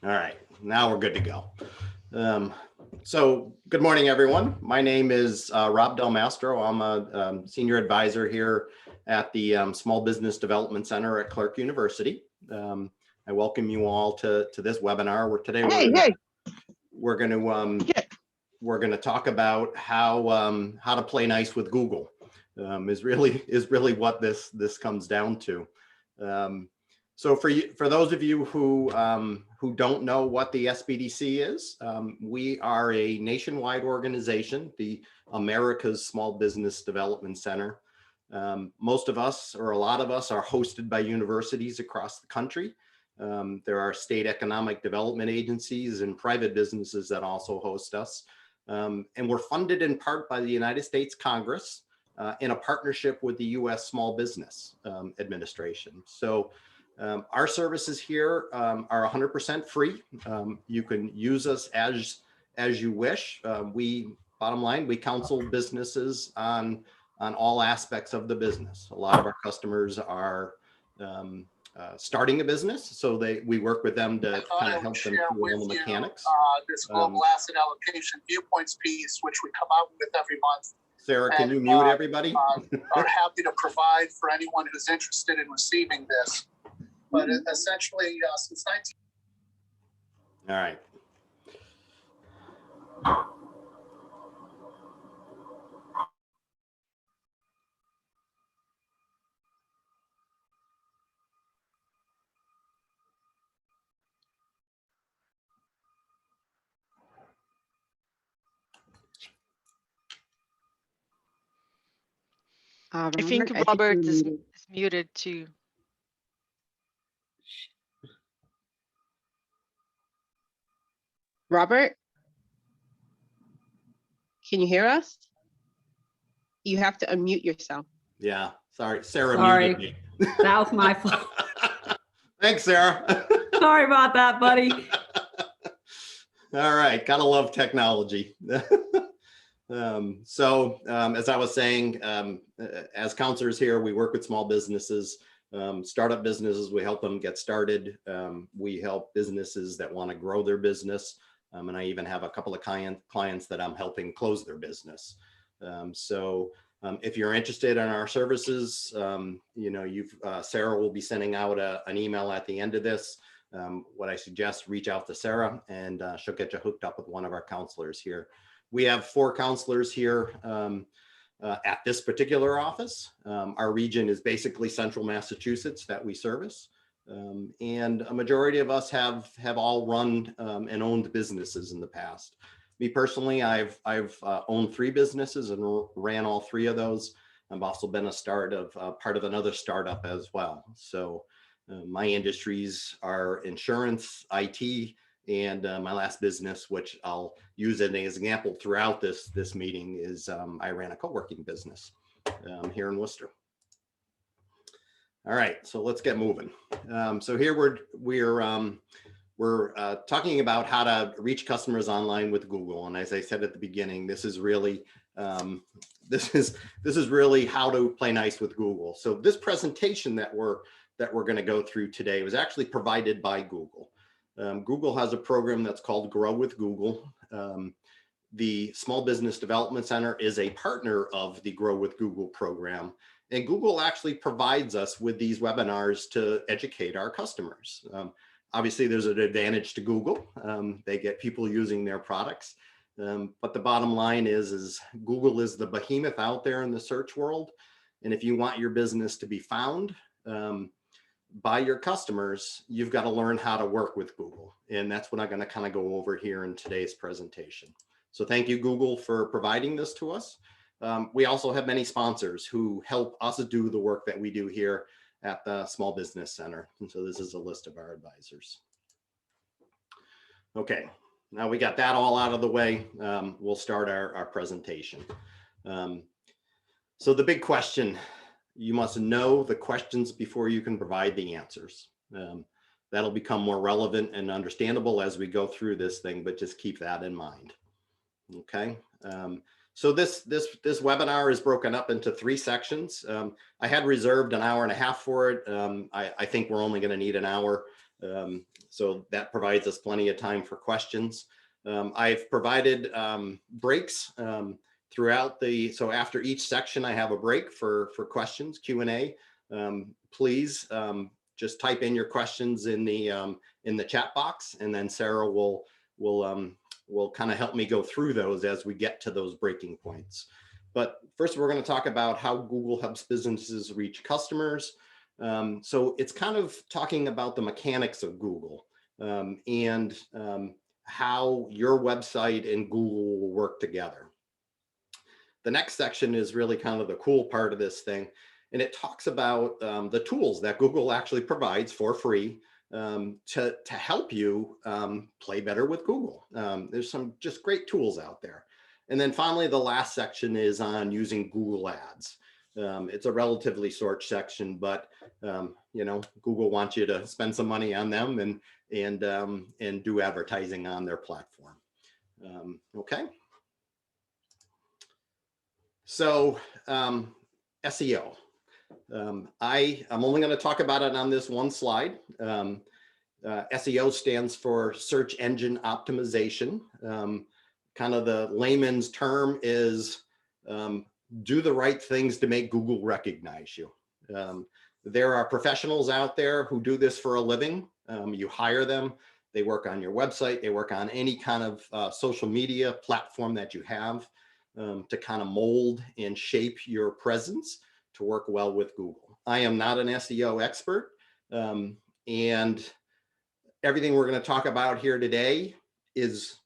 All right, now we're good to go. So good morning, everyone. My name is Rob Del Mastro. I'm a senior advisor here at the Small Business Development Center at Clark University. I welcome you all to this webinar. We're going to talk about how to play nice with Google. Is really what this comes down to. So for those of you who don't know what the SBDC is, we are a nationwide organization, the America's Small Business Development Center. Most of us, or a lot of us, are hosted by universities across the country. There are state economic development agencies and private businesses that also host us. And we're funded in part by the United States Congress in a partnership with the U.S. Small Business Administration. So our services here are 100% free. You can use us as you wish. Bottom line, we counsel businesses on all aspects of the business. A lot of our customers are starting a business, so we work with them to kind of help them through all the mechanics. This global asset allocation viewpoints piece, which we come out with every month. Sarah, can you mute everybody? Are happy to provide for anyone who's interested in receiving this. But essentially, since 19. All right. I think Robert is muted too. Robert, can you hear us? You have to unmute yourself. Yeah, sorry, Sarah muted me. That was my fault. Thanks, Sarah. Sorry about that, buddy. All right, gotta love technology. As I was saying, as counselors here, we work with small businesses, startup businesses. We help them get started. We help businesses that want to grow their business. And I even have a couple of clients that I'm helping close their business. If you're interested in our services, Sarah will be sending out an email at the end of this. What I suggest, reach out to Sarah and she'll get you hooked up with one of our counselors here. We have 4 counselors here at this particular office. Our region is basically central Massachusetts that we service. And a majority of us have all run and owned businesses in the past. Me personally, I've owned 3 businesses and ran all 3 of those. I've also been part of another startup as well. So my industries are insurance, IT, and my last business, which I'll use as an example throughout this meeting, is I ran a co-working business here in Worcester. All right, so let's get moving. So here we're talking about how to reach customers online with Google. And as I said at the beginning, this is really this is really how to play nice with Google. So this presentation that we're going to go through today was actually provided by Google. Google has a program that's called Grow with Google. The Small Business Development Center is a partner of the Grow with Google program. And Google actually provides us with these webinars to educate our customers. Obviously, there's an advantage to Google. They get people using their products. But the bottom line is Google is the behemoth out there in the search world. And if you want your business to be found by your customers, you've got to learn how to work with Google. And that's what I'm going to kind of go over here in today's presentation. So thank you, Google, for providing this to us. We also have many sponsors who help us do the work that we do here at the Small Business Center. And so this is a list of our advisors. Okay, now we got that all out of the way. We'll start our presentation. So the big question, you must know the questions before you can provide the answers. That'll become more relevant and understandable as we go through this thing, but just keep that in mind. Okay. So this webinar is broken up into 3 sections. I had reserved an hour and a half for it. I think we're only going to need an hour. So that provides us plenty of time for questions. I've provided breaks throughout so after each section, I have a break for questions, Q&A. Please just type in your questions in the chat box, and then Sarah will kind of help me go through those as we get to those breaking points. But first, we're going to talk about how Google helps businesses reach customers. So it's kind of talking about the mechanics of Google and how your website and Google will work together. The next section is really kind of the cool part of this thing. And it talks about the tools that Google actually provides for free to help you play better with Google. There's some just great tools out there. And then finally, the last section is on using Google Ads. It's a relatively short section, but you know, Google wants you to spend some money on them and do advertising on their platform. Okay. So SEO. I'm only going to talk about it on this one slide. SEO stands for search engine optimization. Kind of the layman's term is do the right things to make Google recognize you. There are professionals out there who do this for a living. You hire them, they work on your website, they work on any kind of social media platform that you have to kind of mold and shape your presence to work well with Google. I am not an SEO expert, and everything we're going to talk about here today is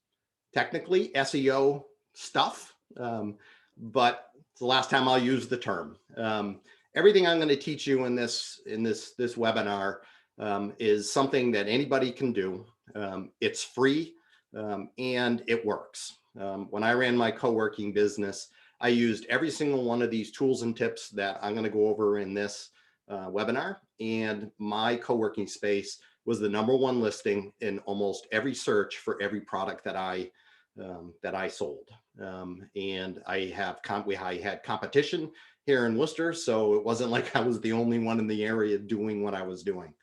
technically SEO stuff, but it's the last time I'll use the term. Everything I'm going to teach you in this webinar is something that anybody can do. It's free and it works. When I ran my co-working business, I used every single one of these tools and tips that I'm going to go over in this webinar, and my co-working space was the #1 listing in almost every search for every product that I sold. And I had competition here in Worcester, so it wasn't like I was the only one in the area doing what I was doing.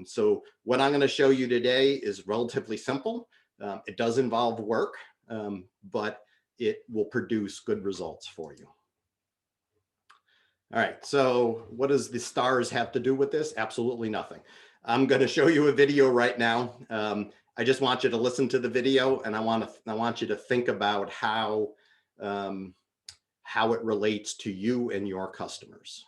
So what I'm going to show you today is relatively simple. It does involve work, but it will produce good results for you. All right, so what does the stars have to do with this? Absolutely nothing. I'm going to show you a video right now. I just want you to listen to the video, and I want you to think about how it relates to you and your customers.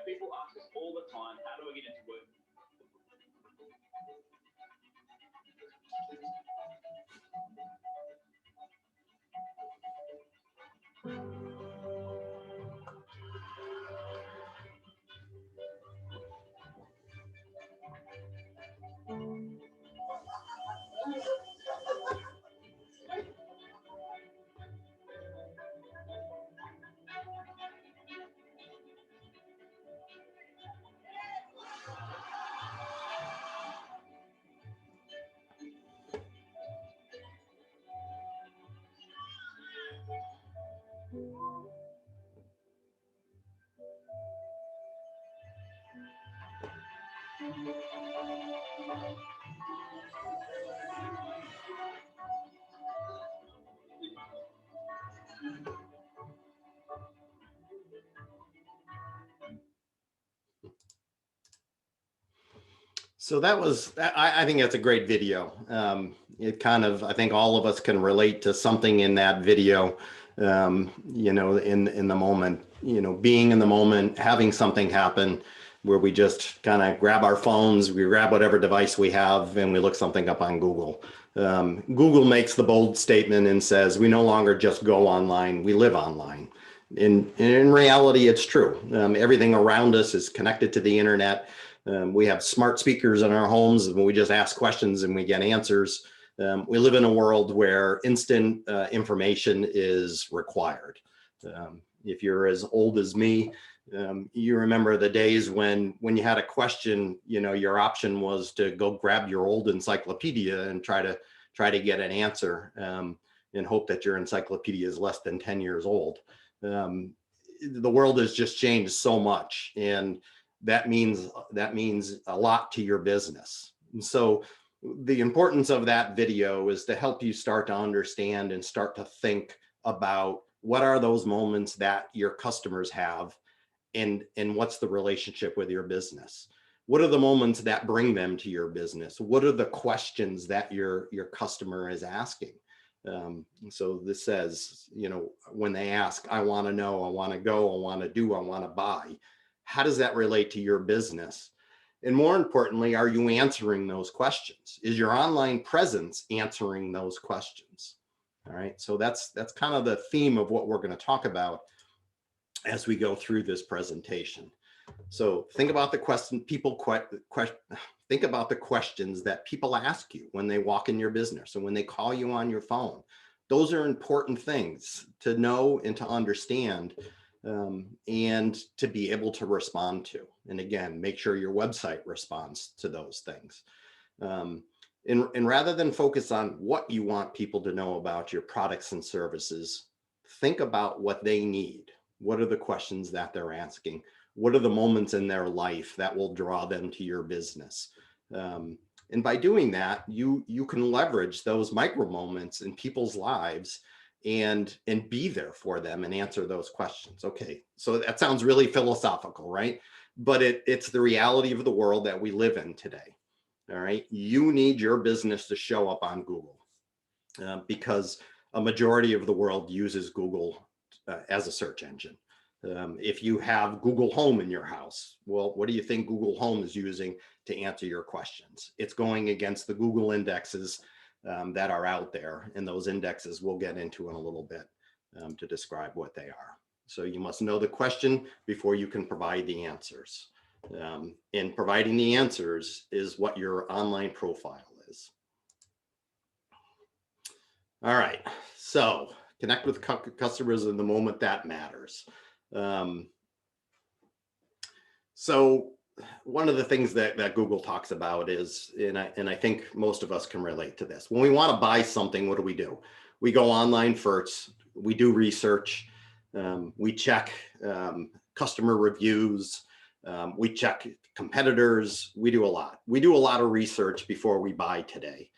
People ask us all the time, how do I get into work? So I think that's a great video. It kind of, I think all of us can relate to something in that video, you know, in the moment, you know, being in the moment, having something happen where we just kind of grab our phones, we grab whatever device we have, and we look something up on Google. Google makes the bold statement and says, we no longer just go online, we live online. In reality, it's true. Everything around us is connected to the internet. We have smart speakers in our homes, and we just ask questions and we get answers. We live in a world where instant information is required. If you're as old as me, you remember the days when you had a question, your option was to go grab your old encyclopedia and try to get an answer, and hope that your encyclopedia is less than 10 years old. The world has just changed so much, and that means a lot to your business. And so the importance of that video is to help you start to understand and start to think about what are those moments that your customers have, and what's the relationship with your business. What are the moments that bring them to your business? What are the questions that your customer is asking? So this says, when they ask, I want to know, I want to go, I want to do, I want to buy, how does that relate to your business? And more importantly, are you answering those questions? Is your online presence answering those questions? All right, so that's kind of the theme of what we're going to talk about as we go through this presentation. So think about the think about the questions that people ask you when they walk in your business and when they call you on your phone. Those are important things to know and to understand, and to be able to respond to. And again, make sure your website responds to those things. And rather than focus on what you want people to know about your products and services, think about what they need. What are the questions that they're asking? What are the moments in their life that will draw them to your business? And by doing that, you can leverage those micro moments in people's lives and be there for them and answer those questions. Okay, so that sounds really philosophical, right? But it's the reality of the world that we live in today. All right, you need your business to show up on Google, because a majority of the world uses Google as a search engine. If you have Google Home in your house, well, what do you think Google Home is using to answer your questions? It's going against the Google indexes that are out there, and those indexes we'll get into in a little bit to describe what they are. So you must know the question before you can provide the answers. And providing the answers is what your online profile is. All right, so connect with customers in the moment that matters. So one of the things that Google talks about is, and I think most of us can relate to this, when we want to buy something, what do? We go online first, we do research, we check customer reviews, we check competitors, we do a lot. We do a lot of research before we buy today,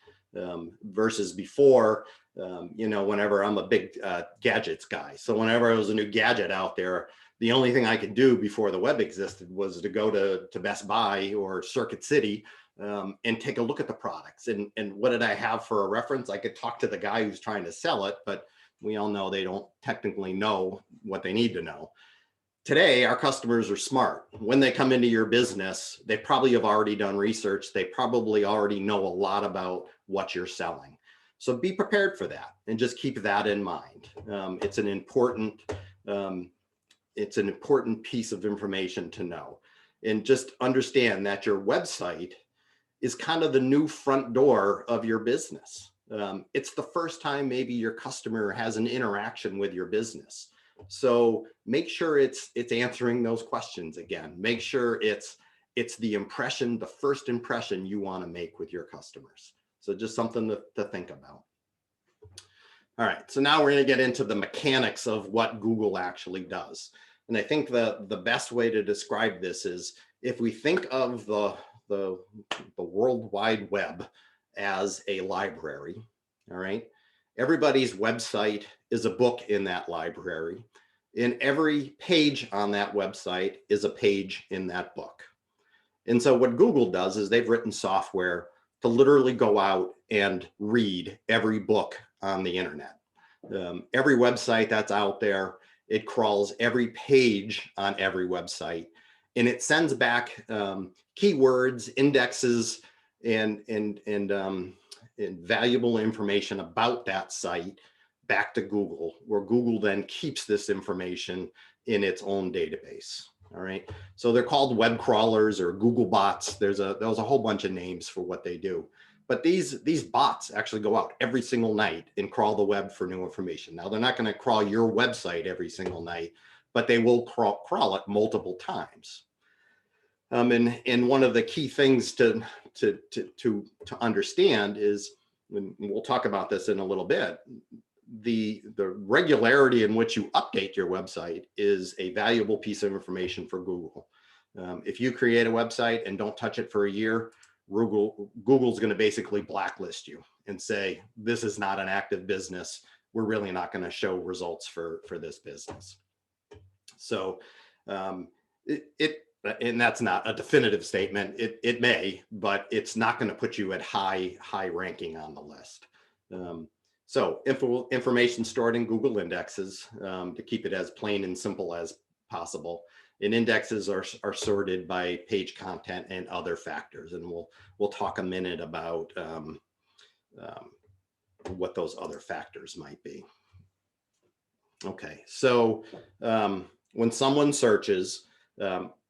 versus before, whenever I'm a big gadgets guy. So whenever there was a new gadget out there, the only thing I could do before the web existed was to go to Best Buy or Circuit City and take a look at the products. And what did I have for a reference? I could talk to the guy who's trying to sell it, but we all know they don't technically know what they need to know. Today, our customers are smart. When they come into your business, they probably have already done research. They probably already know a lot about what you're selling. So be prepared for that and just keep that in mind. It's an important piece of information to know. And just understand that your website is kind of the new front door of your business. It's the first time maybe your customer has an interaction with your business. So make sure it's answering those questions again. Make sure it's the impression, the first impression you want to make with your customers. So just something to think about. All right, so now we're going to get into the mechanics of what Google actually does. And I think the best way to describe this is if we think of the World Wide Web as a library, all right? Everybody's website is a book in that library, and every page on that website is a page in that book. And so what Google does is they've written software to literally go out and read every book on the internet. Every website that's out there, it crawls every page on every website, and it sends back keywords, indexes, and valuable information about that site back to Google, where Google then keeps this information in its own database. All right. So they're called web crawlers or Google bots. There's a whole bunch of names for what they do. But these bots actually go out every single night and crawl the web for new information. Now, they're not going to crawl your website every single night, but they will crawl it multiple times. And one of the key things to understand is, and we'll talk about this in a little bit, the regularity in which you update your website is a valuable piece of information for Google. If you create a website and don't touch it for a year, Google's going to basically blacklist you and say, this is not an active business. We're really not going to show results for this business. So and that's not a definitive statement. It may, but it's not going to put you at high ranking on the list. So information stored in Google indexes to keep it as plain and simple as possible. And indexes are sorted by page content and other factors. And we'll talk a minute about what those other factors might be. Okay, so when someone searches,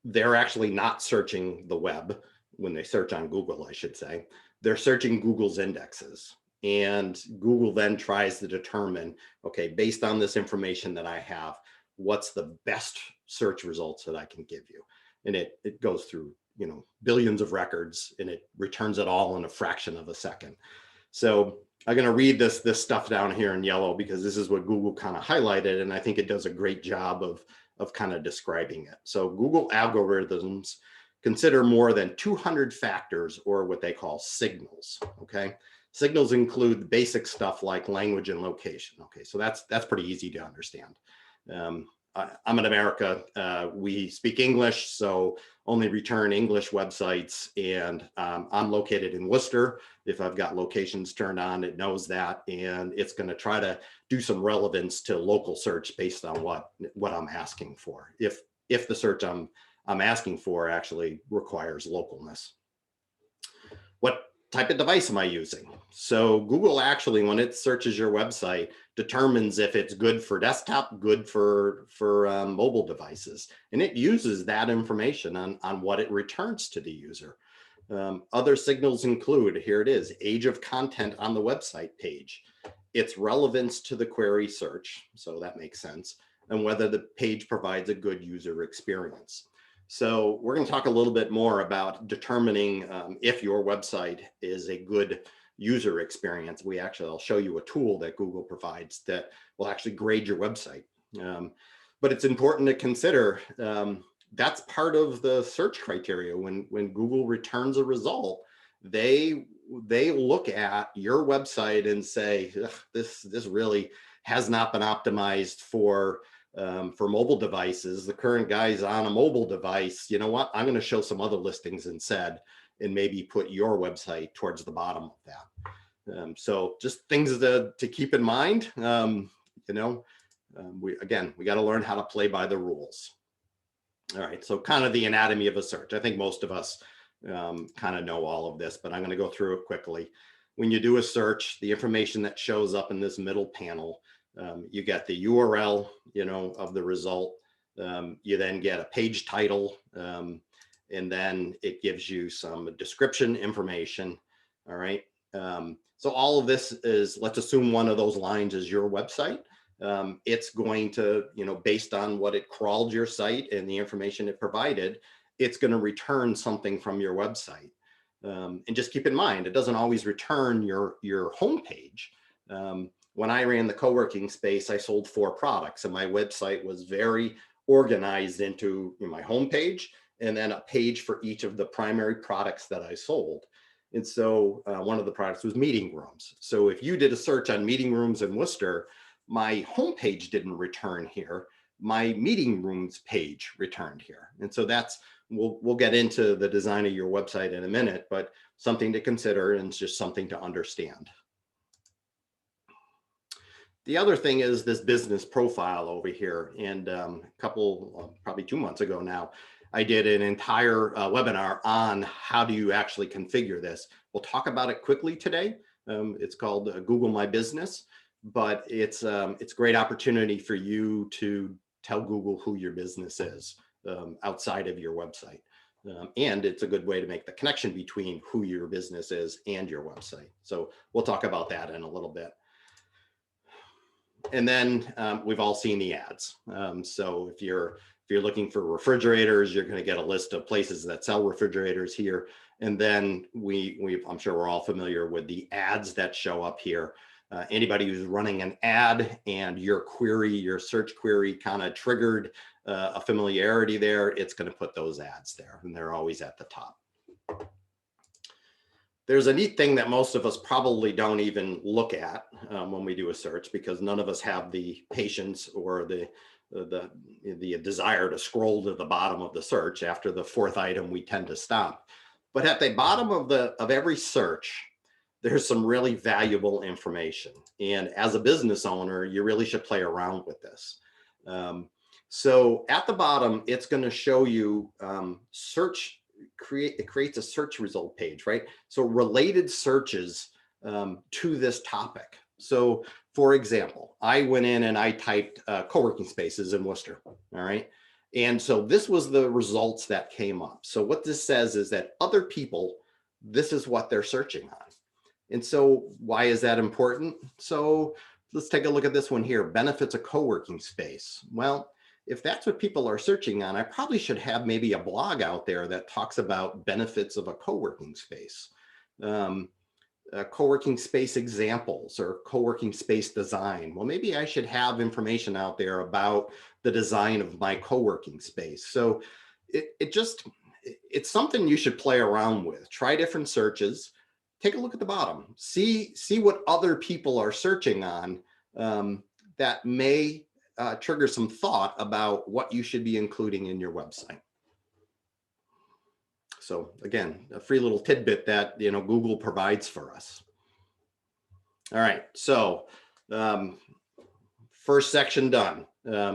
they're actually not searching the web. When they search on Google, I should say, they're searching Google's indexes. And Google then tries to determine, okay, based on this information that I have, what's the best search results that I can give you? And it goes through, billions of records, and it returns it all in a fraction of a second. So I'm going to read this stuff down here in yellow because this is what Google kind of highlighted, and I think it does a great job of kind of describing it. So Google algorithms consider more than 200 factors, or what they call signals. Okay. Signals include basic stuff like language and location. Okay, so that's pretty easy to understand. I'm in America. We speak English, so only return English websites. And I'm located in Worcester. If I've got locations turned on, it knows that, and it's going to try to do some relevance to local search based on what I'm asking for. If the search I'm asking for actually requires localness. What type of device am I using? So Google actually, when it searches your website, determines if it's good for desktop, good for mobile devices. And it uses that information on what it returns to the user. Other signals include, here it is, age of content on the website page, its relevance to the query search, so that makes sense, and whether the page provides a good user experience. So we're going to talk a little bit more about determining if your website is a good user experience. I'll show you a tool that Google provides that will actually grade your website. But it's important to consider that's part of the search criteria. When Google returns a result, they look at your website and say, this really has not been optimized for mobile devices. The current guy's on a mobile device. You know what? I'm going to show some other listings instead, and maybe put your website towards the bottom of that. So just things to keep in mind. We got to learn how to play by the rules. All right, so kind of the anatomy of a search. I think most of us kind of know all of this, but I'm going to go through it quickly. When you do a search, the information that shows up in this middle panel, you get the URL, of the result. You then get a page title, and then it gives you some description information. All right. So all of this is, let's assume one of those lines is your website. It's going to, based on what it crawled your site and the information it provided, it's going to return something from your website. And just keep in mind, it doesn't always return your homepage. When I ran the co-working space, I sold 4 products, and my website was very organized into my homepage and then a page for each of the primary products that I sold. And so one of the products was meeting rooms. So if you did a search on meeting rooms in Worcester, my homepage didn't return here. My meeting rooms page returned here. And so we'll get into the design of your website in a minute, but something to consider and just something to understand. The other thing is this business profile over here. And probably 2 months ago now, I did an entire webinar on how do you actually configure this. We'll talk about it quickly today. It's called Google My Business. but it's a great opportunity for you to tell Google who your business is outside of your website. And it's a good way to make the connection between who your business is and your website. So we'll talk about that in a little bit. And then we've all seen the ads. So if you're looking for refrigerators, you're going to get a list of places that sell refrigerators here. And then I'm sure we're all familiar with the ads that show up here. Anybody who's running an ad and your search query kind of triggered a familiarity there, it's going to put those ads there, and they're always at the top. There's a neat thing that most of us probably don't even look at when we do a search, because none of us have the patience or the desire to scroll to the bottom of the search. After the fourth item, we tend to stop. But at the bottom of every search, there's some really valuable information. And as a business owner, you really should play around with this. So at the bottom, it's going to show you it creates a search result page, right? So related searches to this topic. So for example, I went in and I typed co-working spaces in Worcester, all right? And so this was the results that came up. So what this says is that other people, this is what they're searching on. And so why is that important? So let's take a look at this one here, benefits of co-working space. Well, if that's what people are searching on, I probably should have maybe a blog out there that talks about benefits of a co-working space, co-working space examples or co-working space design. Well, maybe I should have information out there about the design of my co-working space. So it's something you should play around with. Try different searches. Take a look at the bottom. See what other people are searching on that may trigger some thought about what you should be including in your website. So again, a free little tidbit that Google provides for us. All right, so first section done.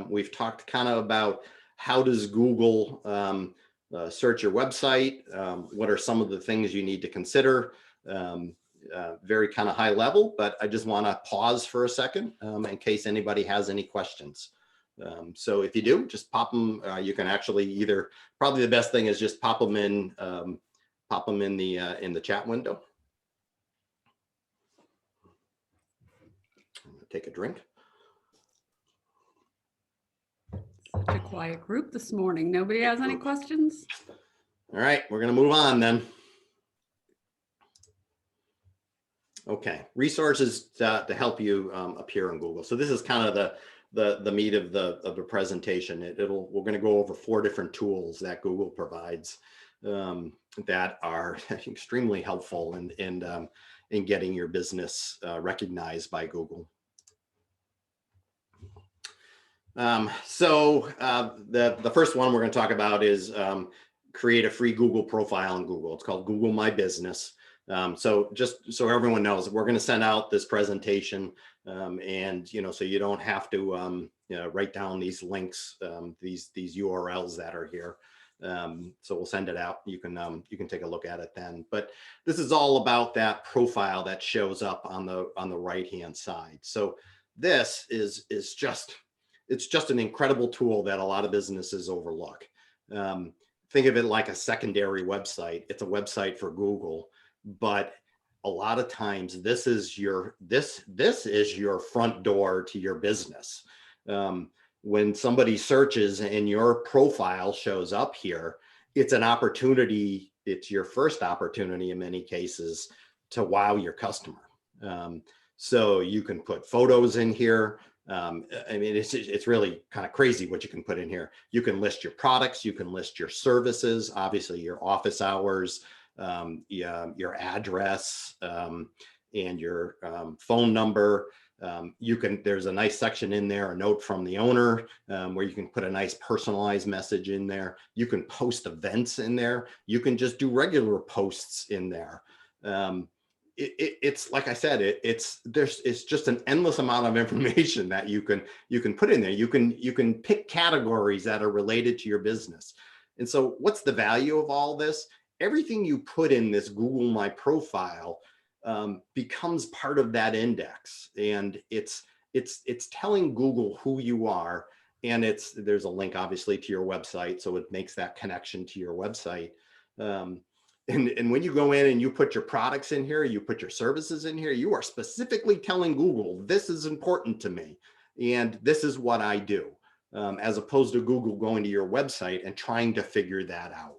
We've talked kind of about how does Google search your website. What are some of the things you need to consider? Very kind of high level, but I just want to pause for a second in case anybody has any questions. So if you do, just pop them. You can actually probably the best thing is just pop them in the chat window. I'm gonna take a drink. Such a quiet group this morning. Nobody has any questions? All right, we're going to move on then. Okay, resources to help you appear in Google. So this is kind of the meat of the presentation. We're going to go over 4 different tools that Google provides that are extremely helpful in getting your business recognized by Google. So the first one we're going to talk about is create a free Google profile in Google. It's called Google My Business. So just so everyone knows, we're going to send out this presentation, and so you don't have to write down these links, these URLs that are here. So we'll send it out. You can take a look at it then. But this is all about that profile that shows up on the right hand side. So this is just an incredible tool that a lot of businesses overlook. Think of it like a secondary website. It's a website for Google. But a lot of times this is your front door to your business. When somebody searches and your profile shows up here, it's an opportunity. It's your first opportunity in many cases to wow your customer. So you can put photos in here. I mean, it's really kind of crazy what you can put in here. You can list your products. You can list your services, obviously your office hours, your address, and your phone number. There's a nice section in there, a note from the owner, where you can put a nice personalized message in there. You can post events in there. You can just do regular posts in there. It's like I said, it's just an endless amount of information that you can put in there. You can pick categories that are related to your business. And so what's the value of all this? Everything you put in this Google My Profile becomes part of that index, and it's telling Google who you are, and there's a link obviously to your website, so it makes that connection to your website. And when you go in and you put your products in here, you put your services in here, you are specifically telling Google, this is important to me, and this is what I do, as opposed to Google going to your website and trying to figure that out.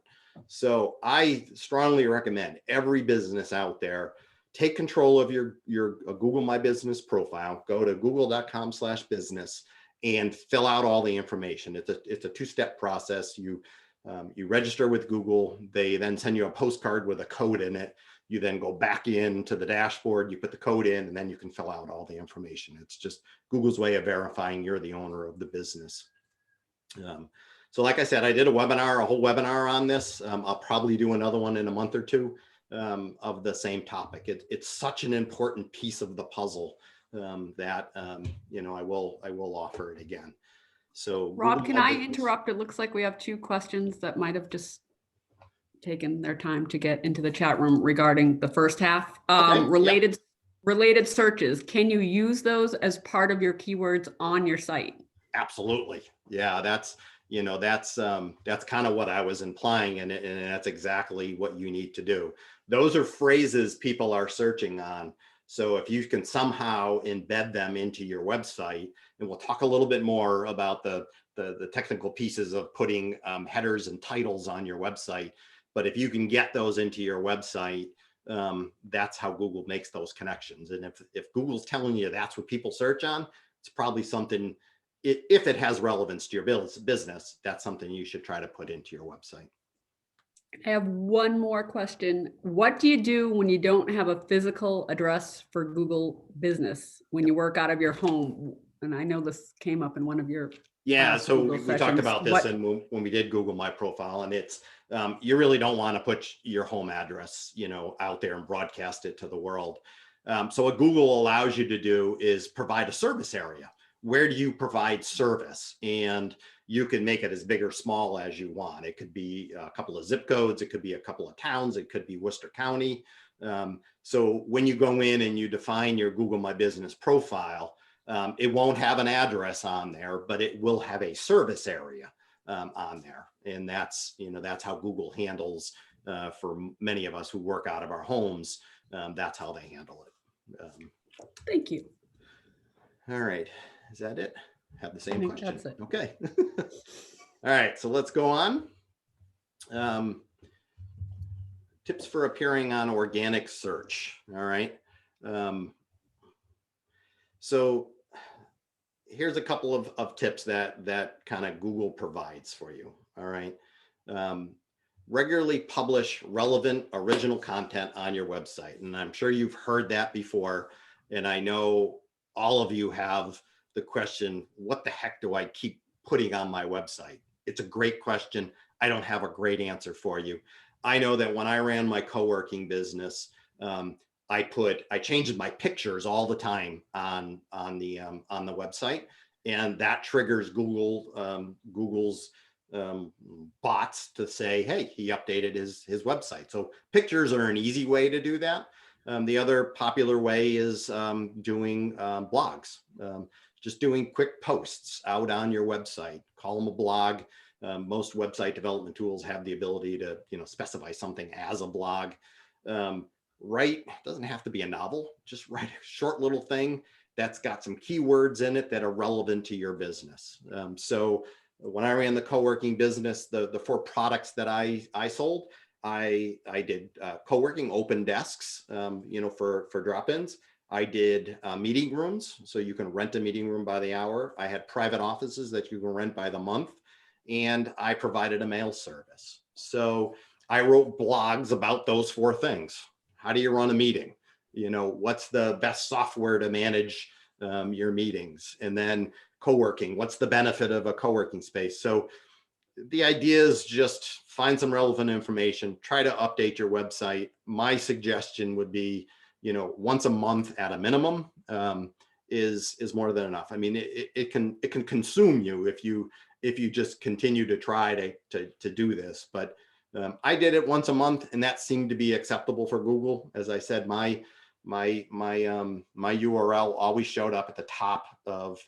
So I strongly recommend every business out there take control of your Google My Business profile, go to google.com/business and fill out all the information. It's a two-step process. You register with Google. They then send you a postcard with a code in it. You then go back into the dashboard, you put the code in, and then you can fill out all the information. It's just Google's way of verifying you're the owner of the business. So like I said, I did a whole webinar on this. I'll probably do another one in a month or two of the same topic. It's such an important piece of the puzzle that you know, I will offer it again. So Rob, Google can My I Business- interrupt? It looks like we have 2 questions that might have just taken their time to get into the chat room regarding the first half. Okay, yeah. Related searches. Can you use those as part of your keywords on your site? Absolutely. Yeah, that's kind of what I was implying, and that's exactly what you need to do. Those are phrases people are searching on. So if you can somehow embed them into your website, and we'll talk a little bit more about the technical pieces of putting headers and titles on your website. But if you can get those into your website, that's how Google makes those connections. And if Google's telling you that's what people search on, it's probably something, if it has relevance to your business, that's something you should try to put into your website. I have one more question. What do you do when you don't have a physical address for Google Business when you work out of your home? And I know this came up in one of your Yeah, last so Google we talked sessions. about this What- and when we did Google My Profile, and it's you really don't want to put your home address, you know, out there and broadcast it to the world. So what Google allows you to do is provide a service area. Where do you provide service? And you can make it as big or small as you want. It could be a couple of zip codes, it could be a couple of towns, it could be Worcester County. So when you go in and you define your Google My Business profile, it won't have an address on there, but it will have a service area on there. And that's how Google handles, for many of us who work out of our homes, that's how they handle it. Thank you. All right, is that it? Have the same think question. that's it. Okay. All right, so let's go on. Tips for appearing on organic search. All right. So here's a couple of tips that kind of Google provides for you. All right. Regularly publish relevant original content on your website. And I'm sure you've heard that before. And I know all of you have the question, what the heck do I keep putting on my website? It's a great question. I don't have a great answer for you. I know that when I ran my co-working business, I changed my pictures all the time on the website, and that triggers Google's bots to say, hey, he updated his website. So pictures are an easy way to do that. The other popular way is doing blogs, just doing quick posts out on your website. Call them a blog. Most website development tools have the ability to specify something as a blog. Write, doesn't have to be a novel, just write a short little thing that's got some keywords in it that are relevant to your business. So when I ran the co-working business, the 4 products that I sold, I did co-working open desks, for drop-ins. I did meeting rooms, so you can rent a meeting room by the hour. I had private offices that you can rent by the month, and I provided a mail service. So I wrote blogs about those 4 things. How do you run a meeting? What's the best software to manage your meetings? And then co-working, what's the benefit of a co-working space? So the idea is just find some relevant information, try to update your website. My suggestion would be, once a month at a minimum is more than enough. I mean, it can consume you if you just continue to try to do this. But I did it once a month, and that seemed to be acceptable for Google. As I said, my my URL always showed up at the top of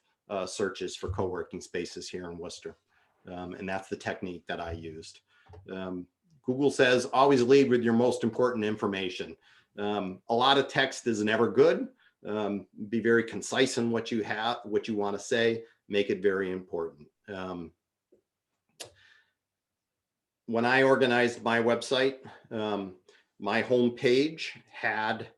searches for co-working spaces here in Worcester. And that's the technique that I used. Google says always lead with your most important information. A lot of text is never good. Be very concise in what you have, what you want to say, make it very important. When I organized my website, my home page had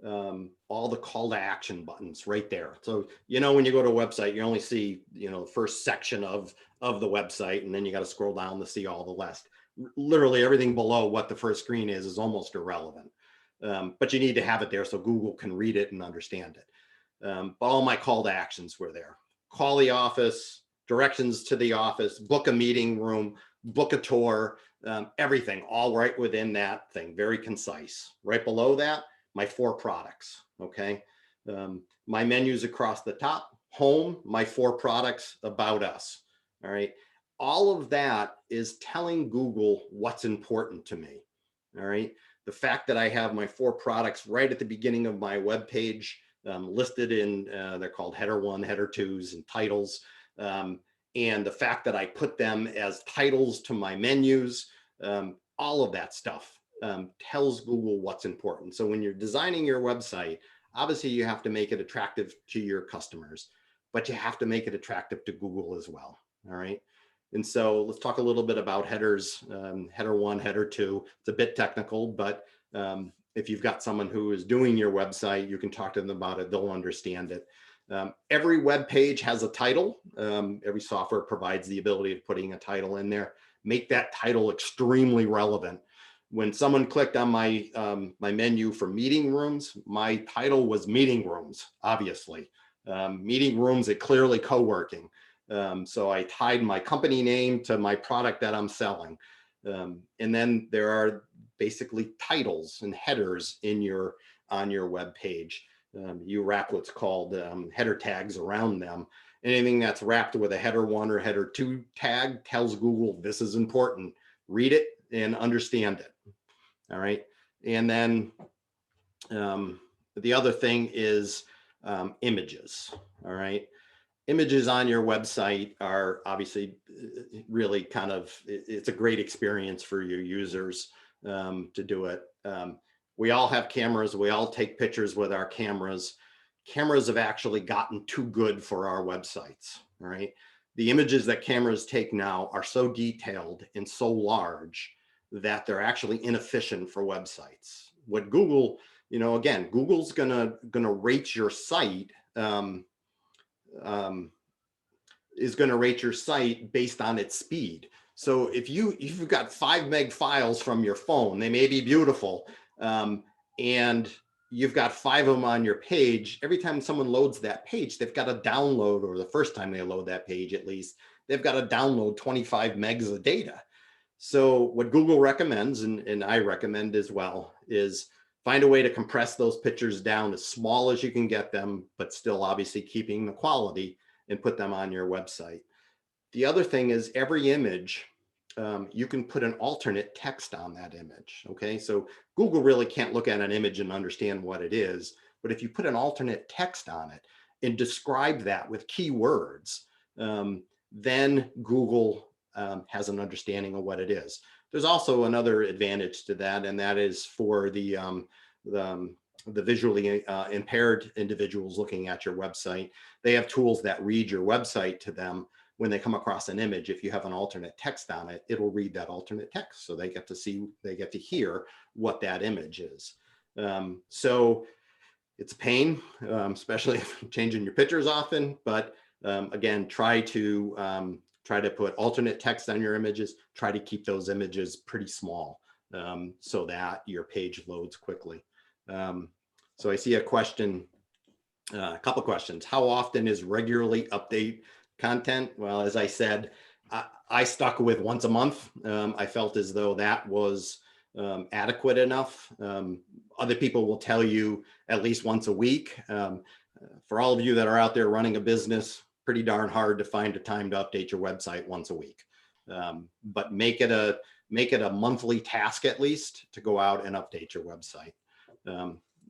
all the call to action buttons right there. So, you know, when you go to a website, you only see, you know, the first section of the website, and then you got to scroll down to see all the rest. Literally everything below what the first screen is almost irrelevant. But you need to have it there so Google can read it and understand it. But all my call to actions were there. Call the office, directions to the office, book a meeting room, book a tour, everything all right within that thing, very concise. Right below that, my 4 products, okay? My menus across the top, home, my 4 products, about us, all right? All of that is telling Google what's important to me, all right? The fact that I have my 4 products right at the beginning of my web page listed in, they're called header 1, header 2s, and titles. And the fact that I put them as titles to my menus, all of that stuff tells Google what's important. So when you're designing your website, obviously you have to make it attractive to your customers, but you have to make it attractive to Google as well, all right? And so let's talk a little bit about headers, header 1, header 2. It's a bit technical, but if you've got someone who is doing your website, you can talk to them about it, they'll understand it. Every web page has a title. Every software provides the ability of putting a title in there. Make that title extremely relevant. When someone clicked on my my menu for meeting rooms, my title was meeting rooms, obviously. Meeting rooms, it clearly co-working. So I tied my company name to my product that I'm selling. And then there are basically titles and headers in on your web page. You wrap what's called header tags around them. Anything that's wrapped with a header 1 or header 2 tag tells Google this is important. Read it and understand it. All right. And then the other thing is images. All right. Images on your website are obviously really kind of, it's a great experience for your users to do it. We all have cameras. We all take pictures with our cameras. Cameras have actually gotten too good for our websites, right? The images that cameras take now are so detailed and so large that they're actually inefficient for websites. What Google, you know, again, Google's gonna rate your site, is gonna rate your site based on its speed. So if you've got 5 meg files from your phone, they may be beautiful, and you've got 5 of them on your page. Every time someone loads that page, they've got to download, or the first time they load that page at least, they've got to download 25 megs of data. So what Google recommends, and I recommend as well, is find a way to compress those pictures down as small as you can get them, but still obviously keeping the quality, and put them on your website. The other thing is every image, you can put an alternate text on that image, okay? So Google really can't look at an image and understand what it is, but if you put an alternate text on it and describe that with keywords, then Google has an understanding of what it is. There's also another advantage to that, and that is for the visually impaired individuals looking at your website. They have tools that read your website to them. When they come across an image, if you have an alternate text on it, it'll read that alternate text. So they get to see, they get to hear what that image is. So it's a pain, especially if you're changing your pictures often, but again, try to put alternate text on your images, try to keep those images pretty small so that your page loads quickly. So I see a question, a couple questions. How often is regularly update content? Well, as I said, I stuck with once a month. I felt as though that was adequate enough. Other people will tell you at least once a week. For all of you that are out there running a business, pretty darn hard to find a time to update your website once a week. But make it a monthly task at least to go out and update your website.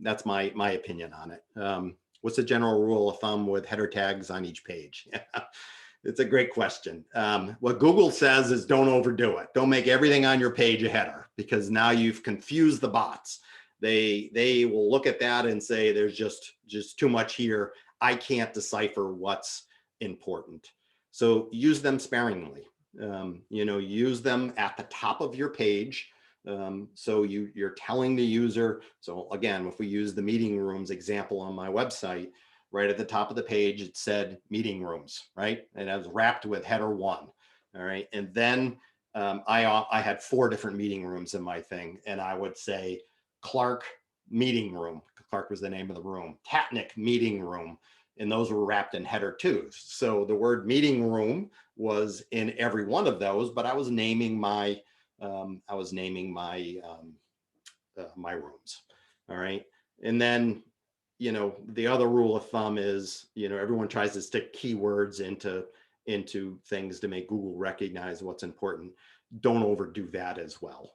That's my opinion on it. What's the general rule of thumb with header tags on each page? It's a great question. What Google says is don't overdo it. Don't make everything on your page a header, because now you've confused the bots. They will look at that and say there's just too much here. I can't decipher what's important. So use them sparingly. Use them at the top of your page. So you're telling the user. So again, if we use the meeting rooms example on my website, right at the top of the page, it said meeting rooms, right? And I was wrapped with header 1. All right. And then I had 4 different meeting rooms in my thing. And I would say Clark meeting room. Clark was the name of the room. Tatnick meeting room. And those were wrapped in header 2. So the word meeting room was in every one of those, but I was naming my my rooms. All right. And then, the other rule of thumb is, everyone tries to stick keywords into things to make Google recognize what's important. Don't overdo that as well.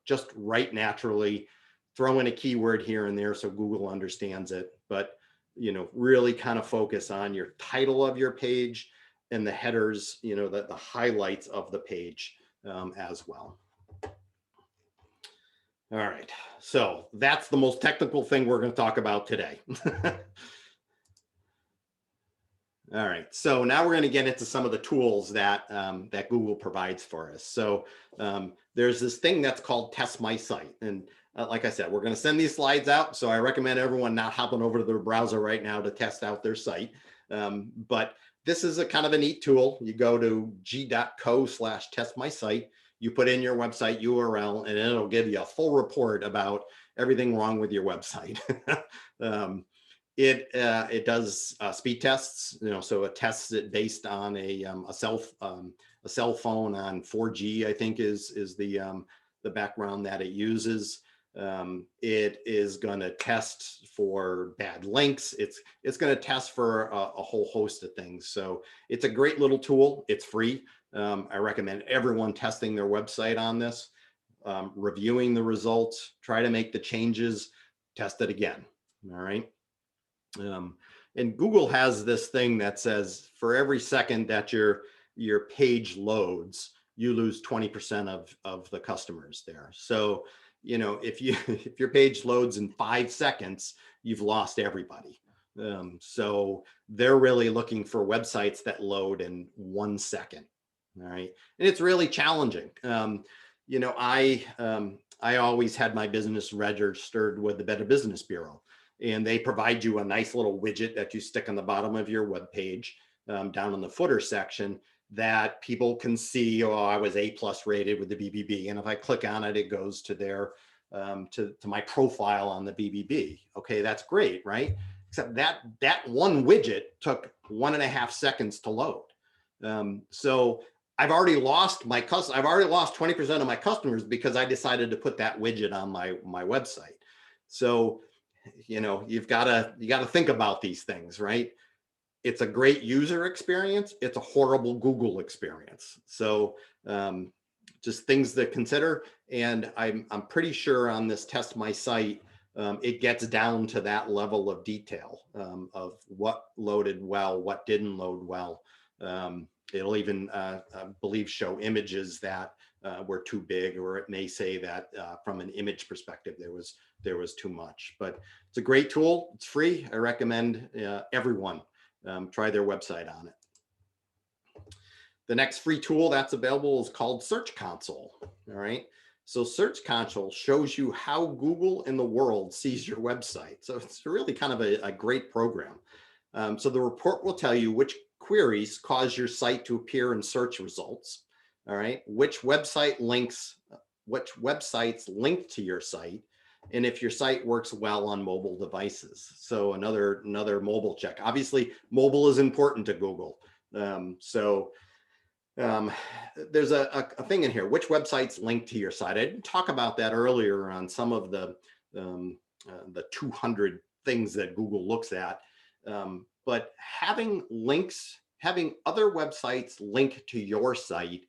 Just write naturally, throw in a keyword here and there so Google understands it, but really kind of focus on your title of your page and the headers, the highlights of the page as well. All right, so that's the most technical thing we're going to talk about today. All right, so now we're going to get into some of the tools that that Google provides for us. So there's this thing that's called Test My Site, and like I said, we're going to send these slides out. So I recommend everyone not hopping over to their browser right now to test out their site. But this is a kind of a neat tool. You go to g.co/testmysite. You put in your website URL, and it'll give you a full report about everything wrong with your website. It does speed tests, so it tests it based on a cell phone on 4G, I think is the background that it uses. It is going to test for bad links. It's going to test for a whole host of things. So it's a great little tool. It's free. I recommend everyone testing their website on this, reviewing the results, try to make the changes, test it again. All right. And Google has this thing that says for every second that your page loads, you lose 20% of the customers there. So, if your page loads in 5 seconds, you've lost everybody. So they're really looking for websites that load in 1 second. All right. And it's really challenging. I always had my business registered with the Better Business Bureau, and they provide you a nice little widget that you stick on the bottom of your web page, down in the footer section, that people can see, oh, I was A+ rated with the BBB. And if I click on it, it goes to their, to my profile on the BBB. Okay, that's great, right? Except that one widget took 1.5 seconds to load. So I've already lost my I've already lost 20% of my customers because I decided to put that widget on my website. So, you gotta think about these things, right? It's a great user experience. It's a horrible Google experience. So just things to consider. And I'm pretty sure on this Test My Site, it gets down to that level of detail of what loaded well, what didn't load well. It'll even, I believe, show images that were too big, or it may say that from an image perspective, there was too much. But it's a great tool. It's free. I recommend everyone try their website on it. The next free tool that's available is called Search Console. All right. So Search Console shows you how Google in the world sees your website. So it's really kind of a great program. So the report will tell you which queries cause your site to appear in search results. All right. Which websites link to your site, and if your site works well on mobile devices. So another mobile check. Obviously, mobile is important to Google. There's a thing in here, which websites link to your site. I didn't talk about that earlier on some of the 200 things that Google looks at. But having links, having other websites link to your site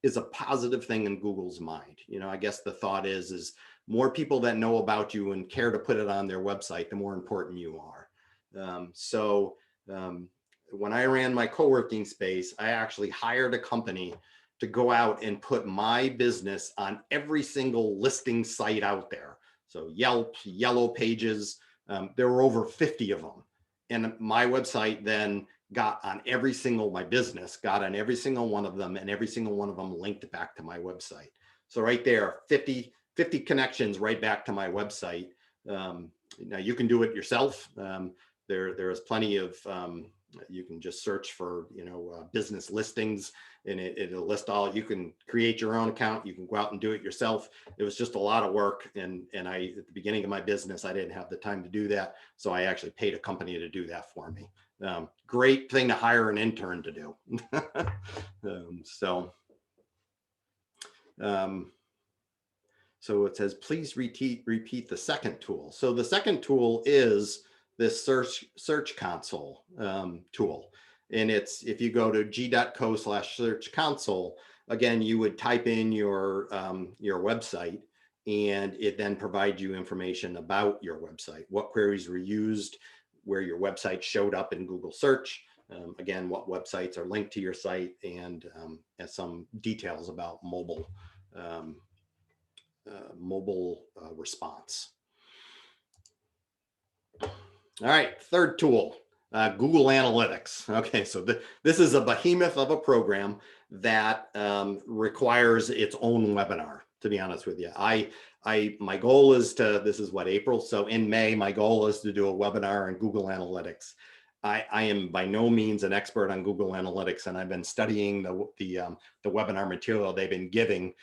is a positive thing in Google's mind. You know, I guess the thought is more people that know about you and care to put it on their website, the more important you are. When I ran my co-working space, I actually hired a company to go out and put my business on every single listing site out there. So Yelp, Yellow Pages, there were over 50 of them. And my website then got on my business got on every single one of them, and every single one of them linked back to my website. So right there, 50 connections right back to my website. Now you can do it yourself. There is plenty of, you can just search for, business listings, and it'll list all. You can create your own account. You can go out and do it yourself. It was just a lot of work. And I, at the beginning of my business, I didn't have the time to do that. So I actually paid a company to do that for me. Great thing to hire an intern to do. So it says, please repeat the second tool. So the second tool is this search console tool. And it's, if you go to g.co/search console, again, you would type in your website, and it then provides you information about your website, what queries were used, where your website showed up in Google search, again, what websites are linked to your site, and some details about mobile response. All right, third tool, Google Analytics. Okay, so this is a behemoth of a program that requires its own webinar, to be honest with you. My goal is to, this is what, April? So in May, my goal is to do a webinar on Google Analytics. I am by no means an expert on Google Analytics, and I've been studying the webinar material they've given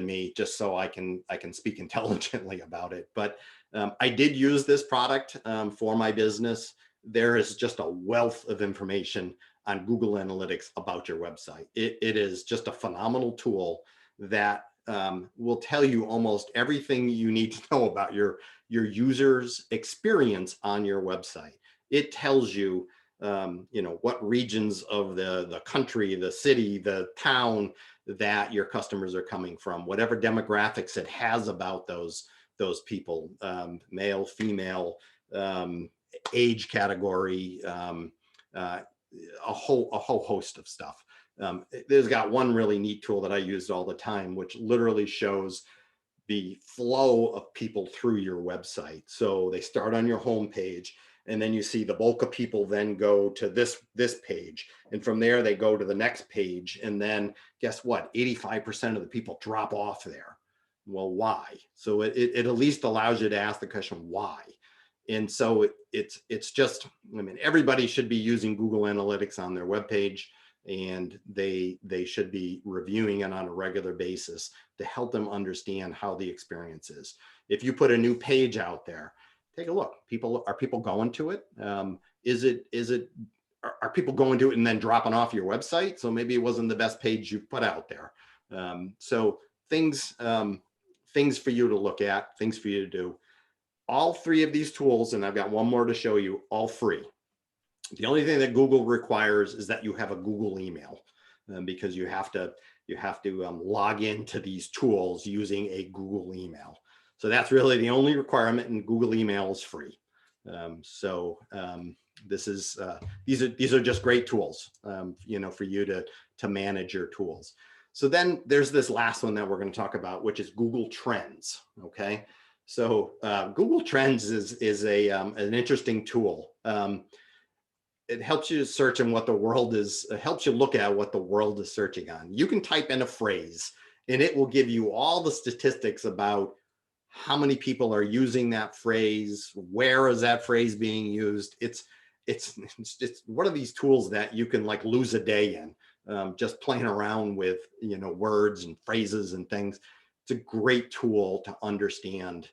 me, just so I can speak intelligently about it. But I did use this product for my business. There is just a wealth of information on Google Analytics about your website. It is just a phenomenal tool that will tell you almost everything you need to know about your user's experience on your website. It tells you, what regions of the country, the city, the town that your customers are coming from, whatever demographics it has about those people, male, female, age category, a whole host of stuff. There's got one really neat tool that I used all the time, which literally shows the flow of people through your website. So they start on your home page, and then you see the bulk of people then go to this page. And from there, they go to the next page. And then guess what? 85% of the people drop off there. Well, why? So it at least allows you to ask the question, why? And so it's just, I mean, everybody should be using Google Analytics on their webpage, and they should be reviewing it on a regular basis to help them understand how the experience is. If you put a new page out there, take a look. Are people going to it? Are people going to it and then dropping off your website? So maybe it wasn't the best page you put out there. So things for you to look at, things for you to do. All three of these tools, and I've got one more to show you, all free. The only thing that Google requires is that you have a Google email, because you have to log into these tools using a Google email. So that's really the only requirement, and Google email is free. These are just great tools, for you to manage your tools. So then there's this last one that we're going to talk about, which is Google Trends. Okay, so Google Trends is an interesting tool. It helps you search on what the world is. It helps you look at what the world is searching on. You can type in a phrase, and it will give you all the statistics about how many people are using that phrase, where is that phrase being used. It's one of these tools that you can like lose a day in, just playing around with words and phrases and things. It's a great tool to understand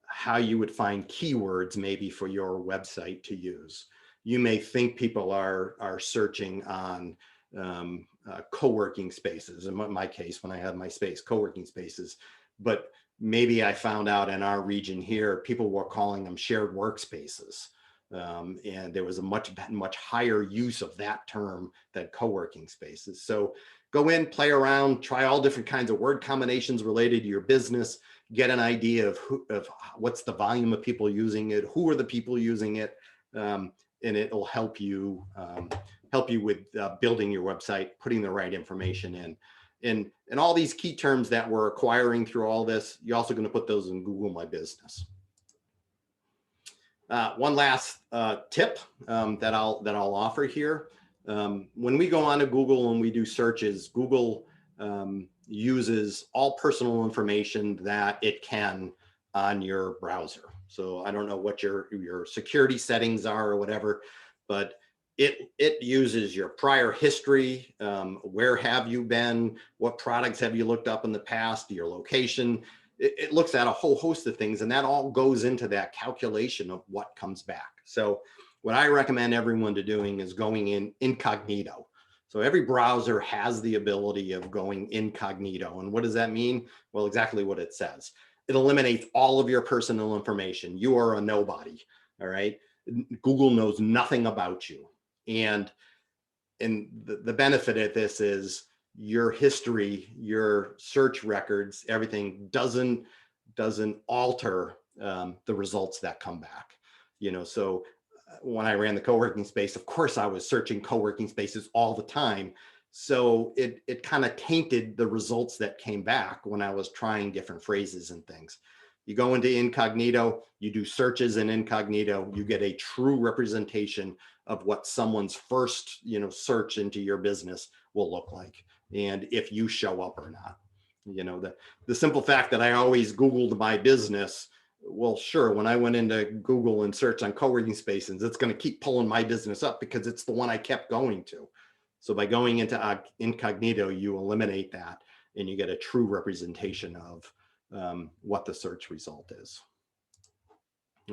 how you would find keywords maybe for your website to use. You may think people are searching on co-working spaces. In my case, when I had my space, co-working spaces, but maybe I found out in our region here, people were calling them shared workspaces. And there was a much higher use of that term than co-working spaces. So go in, play around, try all different kinds of word combinations related to your business, get an idea of what's the volume of people using it, who are the people using it, and it'll help you with building your website, putting the right information in. And all these key terms that we're acquiring through all this, you're also going to put those in Google My Business. One last tip that I'll offer here. When we go on to Google and we do searches, Google uses all personal information that it can on your browser. So I don't know what your security settings are or whatever, but it uses your prior history, where have you been, what products have you looked up in the past, your location. It looks at a whole host of things, and that all goes into that calculation of what comes back. So what I recommend everyone to doing is going in incognito. So every browser has the ability of going incognito. And what does that mean? Well, exactly what it says. It eliminates all of your personal information. You are a nobody, all right? Google knows nothing about you. And the benefit of this is your history, your search records, everything doesn't alter the results that come back. So when I ran the co-working space, of course I was searching co-working spaces all the time. So it kind of tainted the results that came back when I was trying different phrases and things. You go into incognito, you do searches in incognito, you get a true representation of what someone's first, search into your business will look like, and if you show up or not. The simple fact that I always Googled my business, well, sure, when I went into Google and searched on co-working spaces, it's going to keep pulling my business up because it's the one I kept going to. So by going into incognito, you eliminate that and you get a true representation of what the search result is.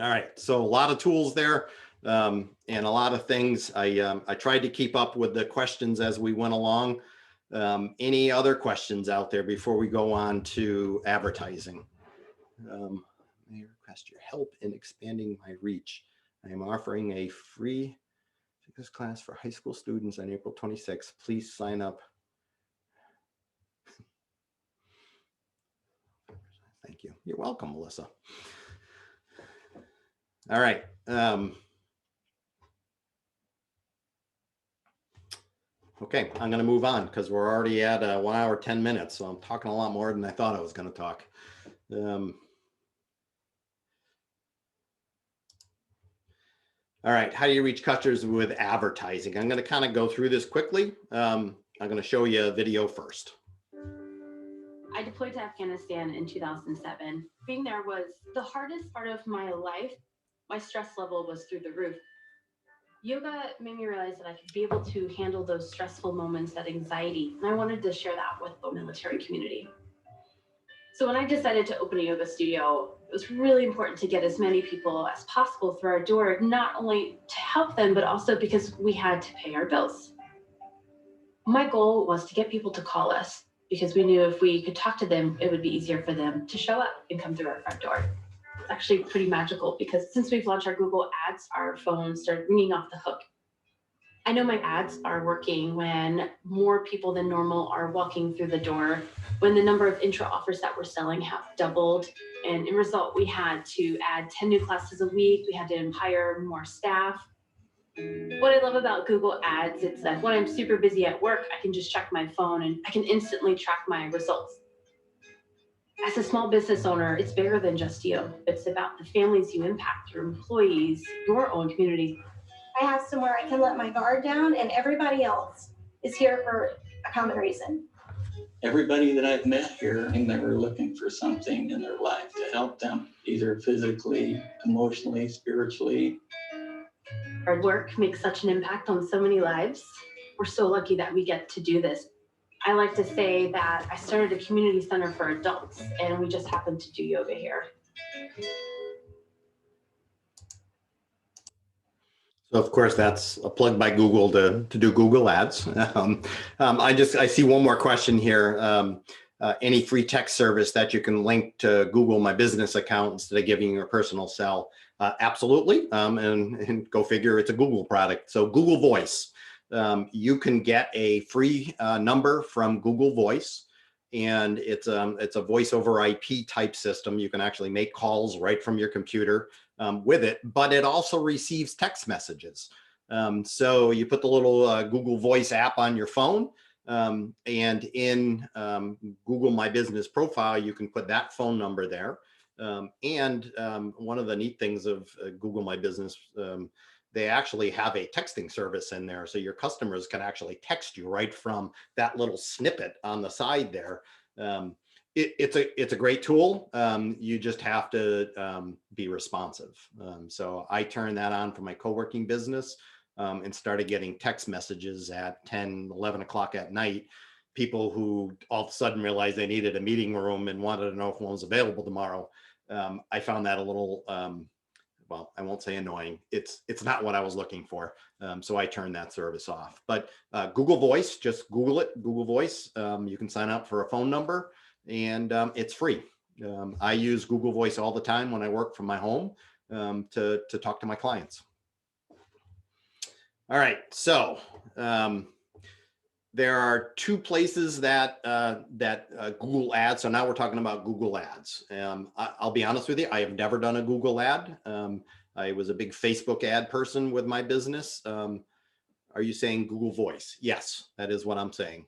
All right, so a lot of tools there and a lot of things. I tried to keep up with the questions as we went along. Any other questions out there before we go on to advertising? May I request your help in expanding my reach. I am offering a free fitness class for high school students on April 26th. Please sign up. Thank you. You're welcome, Melissa. All right. Okay, I'm going to move on because we're already at 1 hour, 10 minutes. So I'm talking a lot more than I thought I was going to talk. All right, how do you reach customers with advertising? I'm going to kind of go through this quickly. I'm going to show you a video first. I deployed to Afghanistan in 2007. Being there was the hardest part of my life. My stress level was through the roof. Yoga made me realize that I could be able to handle those stressful moments, that anxiety, and I wanted to share that with the military community. So when I decided to open a yoga studio, it was really important to get as many people as possible through our door, not only to help them, but also because we had to pay our bills. My goal was to get people to call us because we knew if we could talk to them, it would be easier for them to show up and come through our front door. It's actually pretty magical because since we've launched our Google Ads, our phones started ringing off the hook. I know my ads are working when more people than normal are walking through the door, when the number of intro offers that we're selling have doubled. And in result, we had to add 10 new classes a week. We had to hire more staff. What I love about Google Ads, it's that when I'm super busy at work, I can just check my phone and I can instantly track my results. As a small business owner, it's bigger than just you. It's about the families you impact, your employees, your own community. I have somewhere I can let my guard down, and everybody else is here for a common reason. Everybody that I've met here, and they were looking for something in their life to help them, either physically, emotionally, spiritually. Our work makes such an impact on so many lives. We're so lucky that we get to do this. I like to say that I started a community center for adults, and we just happen to do yoga here. So of course, that's a plug by Google to do Google Ads. I see one more question here. Any free text service that you can link to Google My Business account instead of giving your personal cell. Absolutely. And go figure, it's a Google product. So Google Voice, you can get a free number from Google Voice, and it's a voice over IP type system. You can actually make calls right from your computer with it, but it also receives text messages. So you put the little Google Voice app on your phone, and in Google My Business profile, you can put that phone number there. One of the neat things of Google My Business, they actually have a texting service in there. So your customers can actually text you right from that little snippet on the side there. It's a great tool. You just have to be responsive. So I turned that on for my co-working business and started getting text messages at 10, 11 o'clock at night. People who all of a sudden realized they needed a meeting room and wanted to know if one was available tomorrow. I found that a little, well, I won't say annoying. It's not what I was looking for. So I turned that service off. But Google Voice, just Google it, Google Voice. You can sign up for a phone number, and it's free. I use Google Voice all the time when I work from my home to talk to my clients. All right, so there are two places that Google Ads. So now we're talking about Google Ads. I'll be honest with you, I have never done a Google ad. I was a big Facebook ad person with my business. Are you saying Google Voice? Yes, that is what I'm saying.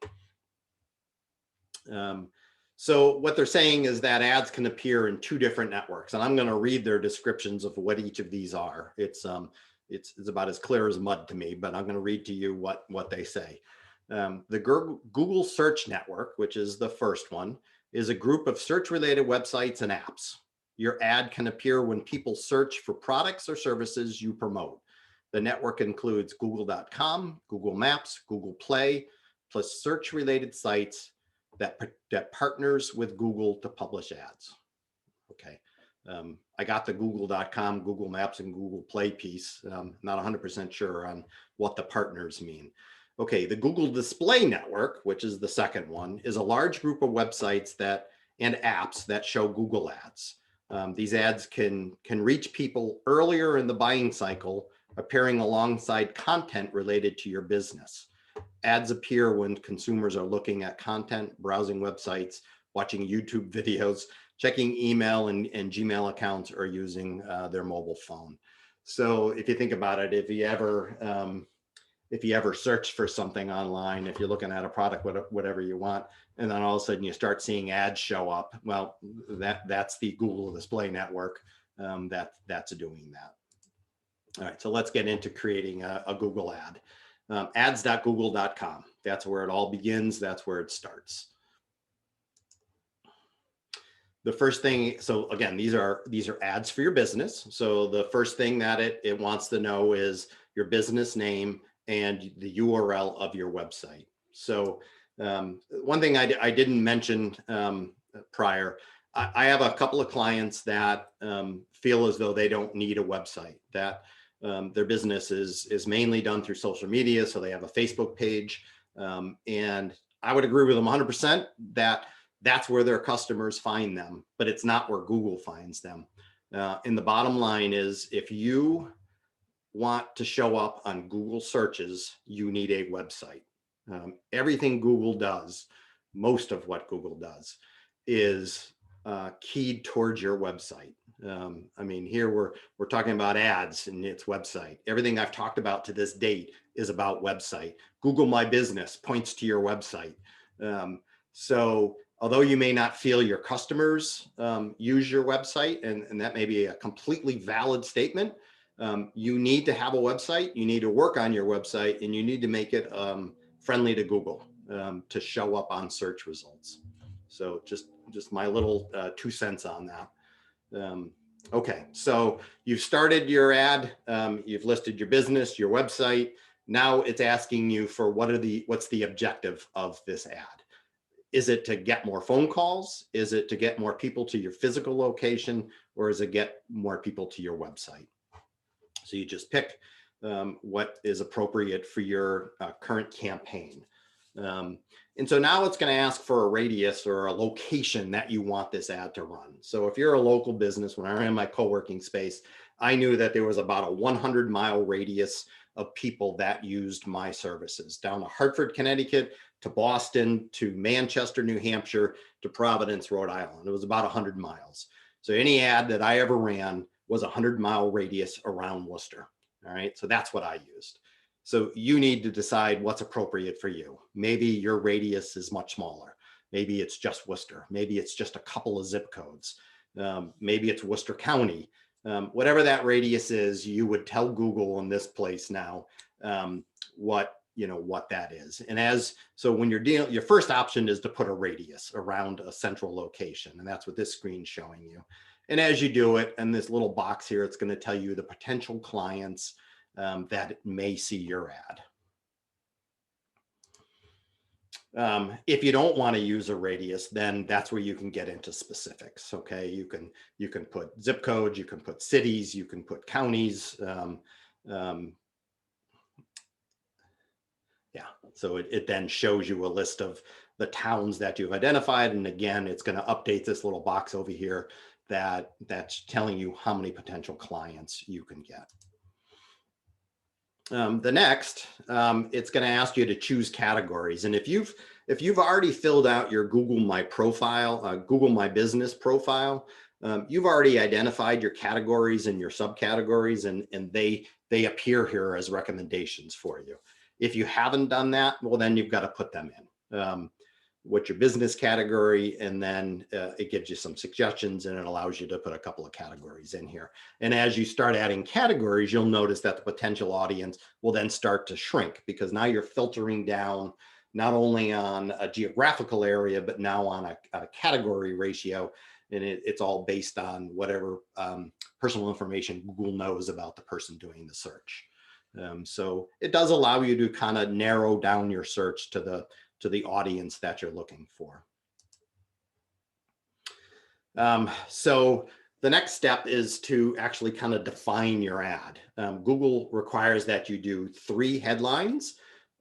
So what they're saying is that ads can appear in two different networks, and I'm going to read their descriptions of what each of these are. It's about as clear as mud to me, but I'm going to read to you what they say. The Google Search Network, which is the first one, is a group of search-related websites and apps. Your ad can appear when people search for products or services you promote. The network includes Google.com, Google Maps, Google Play, plus search-related sites that partners with Google to publish ads. Okay. I got the Google.com, Google Maps, and Google Play piece. Not 100% sure on what the partners mean. Okay, the Google Display Network, which is the second one, is a large group of websites and apps that show Google ads. These ads can reach people earlier in the buying cycle, appearing alongside content related to your business. Ads appear when consumers are looking at content, browsing websites, watching YouTube videos, checking email and Gmail accounts, or using their mobile phone. So if you think about it, if you ever search for something online, if you're looking at a product, whatever you want, and then all of a sudden you start seeing ads show up, well, that's the Google Display Network that's doing that. All right, so let's get into creating a Google ad. Ads.google.com. That's where it all begins. That's where it starts. The first thing, so again, these are ads for your business. So the first thing that it wants to know is your business name and the URL of your website. So one thing I didn't mention prior, I have a couple of clients that feel as though they don't need a website, that their business is mainly done through social media. So they have a Facebook page. And I would agree with them 100% that that's where their customers find them, but it's not where Google finds them. And the bottom line is, if you want to show up on Google searches, you need a website. Everything Google does, most of what Google does, is keyed towards your website. I mean, here we're talking about ads and its website. Everything I've talked about to this date is about website. Google My Business points to your website. So although you may not feel your customers use your website, and that may be a completely valid statement, you need to have a website, you need to work on your website, and you need to make it friendly to Google to show up on search results. So just my little 2 cents on that. Okay, so you've started your ad, you've listed your business, your website. Now it's asking you for what's the objective of this ad? Is it to get more phone calls? Is it to get more people to your physical location? Or is it get more people to your website? So you just pick what is appropriate for your current campaign. And so now it's going to ask for a radius or a location that you want this ad to run. So if you're a local business, when I'm in my co-working space, I knew that there was about a 100-mile radius of people that used my services, down to Hartford, Connecticut, to Boston, to Manchester, New Hampshire, to Providence, Rhode Island. It was about 100 miles. So any ad that I ever ran was a 100-mile radius around Worcester. All right, so that's what I used. So you need to decide what's appropriate for you. Maybe your radius is much smaller. Maybe it's just Worcester. Maybe it's just a couple of zip codes. Maybe it's Worcester County. Whatever that radius is, you would tell Google in this place now what that is. And so when you're dealing, your first option is to put a radius around a central location, and that's what this screen's showing you. And as you do it, in this little box here, it's going to tell you the potential clients that may see your ad. If you don't want to use a radius, then that's where you can get into specifics. Okay, you can put zip codes, you can put cities, you can put counties. Yeah, so it then shows you a list of the towns that you've identified, and again, it's going to update this little box over here that's telling you how many potential clients you can get. The next, it's going to ask you to choose categories. And if you've already filled out your Google My profile, Google My Business profile, you've already identified your categories and your subcategories, and they appear here as recommendations for you. If you haven't done that, well, then you've got to put them in. What's your business category, and then it gives you some suggestions, and it allows you to put a couple of categories in here. And as you start adding categories, you'll notice that the potential audience will then start to shrink, because now you're filtering down not only on a geographical area, but now on a category ratio. And it's all based on whatever personal information Google knows about the person doing the search. So it does allow you to kind of narrow down your search to the audience that you're looking for. So the next step is to actually kind of define your ad. Google requires that you do 3 headlines,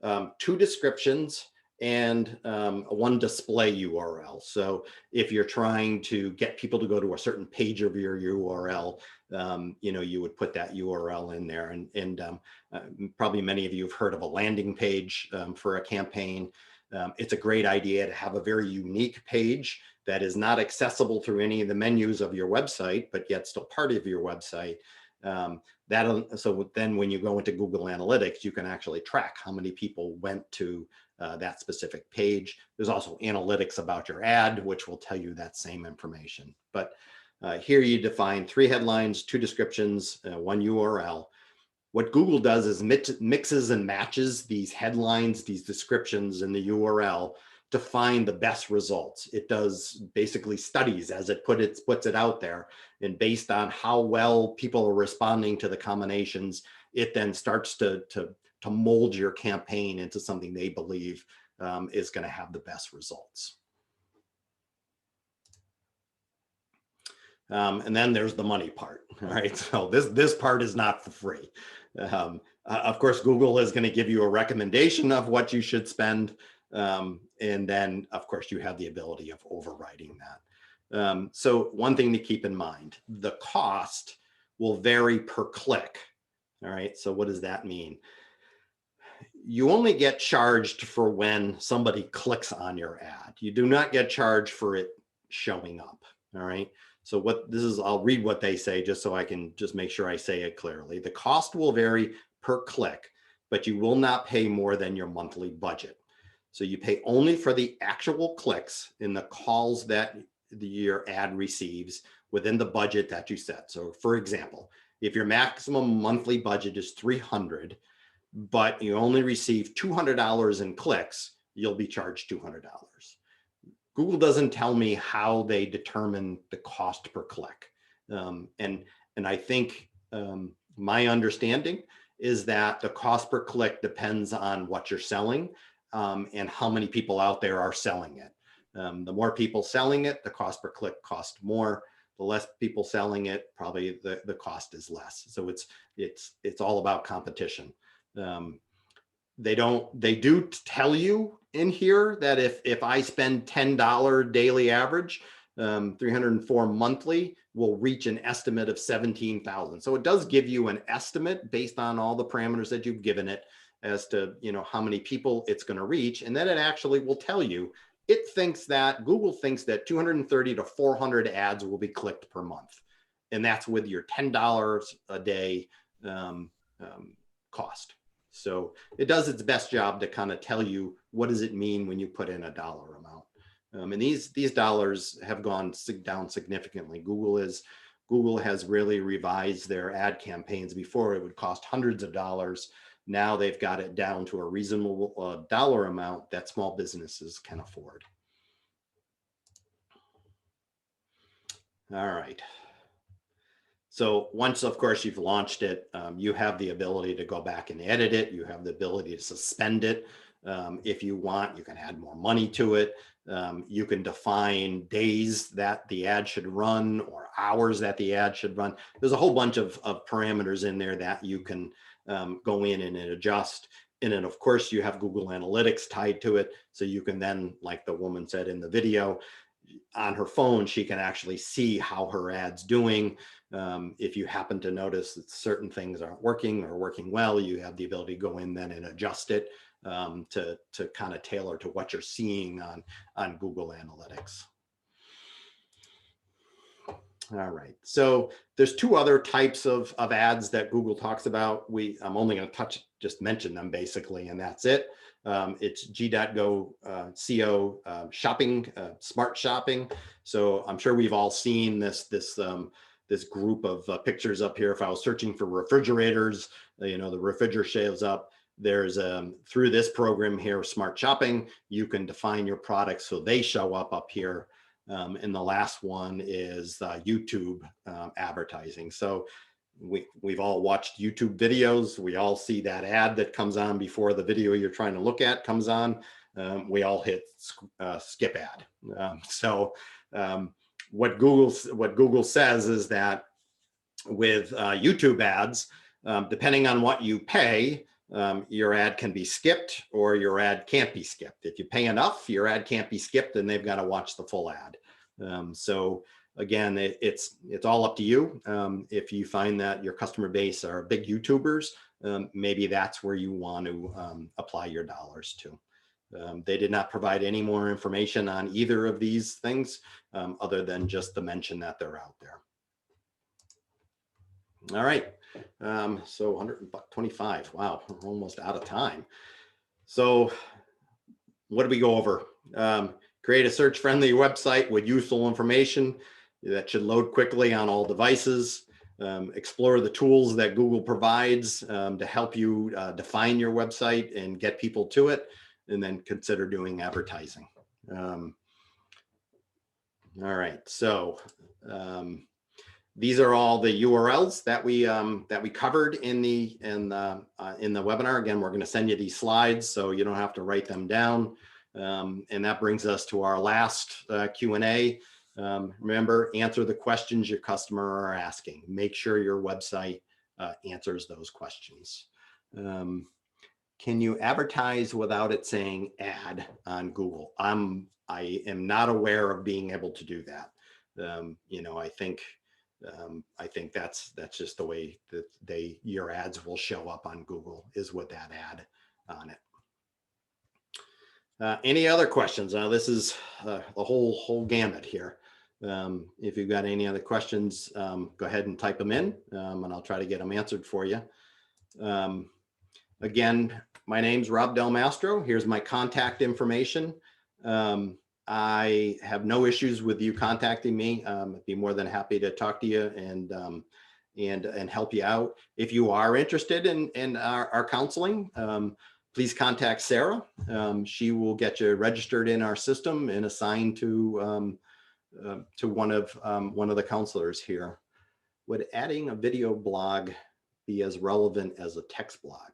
2 descriptions, and 1 display URL. So if you're trying to get people to go to a certain page of your URL, you would put that URL in there. And probably many of you have heard of a landing page for a campaign. It's a great idea to have a very unique page that is not accessible through any of the menus of your website, but yet still part of your website. So then when you go into Google Analytics, you can actually track how many people went to that specific page. There's also analytics about your ad, which will tell you that same information. But here you define 3 headlines, 2 descriptions, 1 URL. What Google does is mixes and matches these headlines, these descriptions, and the URL to find the best results. It does basically studies as it puts it out there, and based on how well people are responding to the combinations, it then starts to mold your campaign into something they believe is going to have the best results. And then there's the money part. All right, so this part is not for free. Of course, Google is going to give you a recommendation of what you should spend. And then, of course, you have the ability of overriding that. So one thing to keep in mind, the cost will vary per click. All right, so what does that mean? You only get charged for when somebody clicks on your ad. You do not get charged for it showing up. All right. So I'll read what they say just so I can just make sure I say it clearly. The cost will vary per click, but you will not pay more than your monthly budget. So you pay only for the actual clicks in the calls that your ad receives within the budget that you set. So for example, if your maximum monthly budget is $300, but you only receive $200 in clicks, you'll be charged $200. Google doesn't tell me how they determine the cost per click. And I think my understanding is that the cost per click depends on what you're selling and how many people out there are selling it. The more people selling it, the cost per click costs more. The less people selling it, probably the cost is less. So it's all about competition. They do tell you in here that if I spend $10 daily average, 304 monthly, will reach an estimate of 17,000. So it does give you an estimate based on all the parameters that you've given it as to, you know, how many people it's going to reach. And then it actually will tell you, Google thinks that 230 to 400 ads will be clicked per month. And that's with your $10 a day cost. So it does its best job to kind of tell you, what does it mean when you put in a dollar amount? And these dollars have gone down significantly. Google has really revised their ad campaigns. Before it would cost hundreds of dollars. Now they've got it down to a reasonable dollar amount that small businesses can afford. All right. So once, of course, you've launched it, you have the ability to go back and edit it. You have the ability to suspend it. If you want, you can add more money to it. You can define days that the ad should run or hours that the ad should run. There's a whole bunch of parameters in there that you can go in and adjust. And then, of course, you have Google Analytics tied to it. So you can then, like the woman said in the video, on her phone, she can actually see how her ad's doing. If you happen to notice that certain things aren't working or working well, you have the ability to go in then and adjust it to kind of tailor to what you're seeing on Google Analytics. All right, so there's two other types of ads that Google talks about. I'm only going to just mention them basically, and that's it. It's G.go CO shopping, smart shopping. So I'm sure we've all seen this group of pictures up here. If I was searching for refrigerators, you know, the refrigerator shows up. There's through this program here, Smart Shopping, you can define your products so they show up here. And the last one is YouTube advertising. So we've all watched YouTube videos. We all see that ad that comes on before the video you're trying to look at comes on. We all hit skip ad. What Google says is that with YouTube ads, depending on what you pay, your ad can be skipped or your ad can't be skipped. If you pay enough, your ad can't be skipped and they've got to watch the full ad. So again, it's all up to you. If you find that your customer base are big YouTubers, maybe that's where you want to apply your dollars to. They did not provide any more information on either of these things other than just the mention that they're out there. All right, so 125. Wow, we're almost out of time. So what did we go over? Create a search-friendly website with useful information that should load quickly on all devices. Explore the tools that Google provides to help you define your website and get people to it, and then consider doing advertising. All right, so these are all the URLs that we covered in the webinar. Again, we're going to send you these slides so you don't have to write them down. And that brings us to our last Q&A. Remember, answer the questions your customer are asking. Make sure your website answers those questions. Can you advertise without it saying ad on Google? I am not aware of being able to do that. You know, I think that's just the way that your ads will show up on Google, is with that ad on it. Any other questions? This is the whole gamut here. If you've got any other questions, go ahead and type them in, and I'll try to get them answered for you. Again, my name's Rob Del Mastro. Here's my contact information. I have no issues with you contacting me. I'd be more than happy to talk to you and help you out. If you are interested in our counseling, please contact Sarah. She will get you registered in our system and assigned to one of the counselors here. Would adding a video blog be as relevant as a text blog?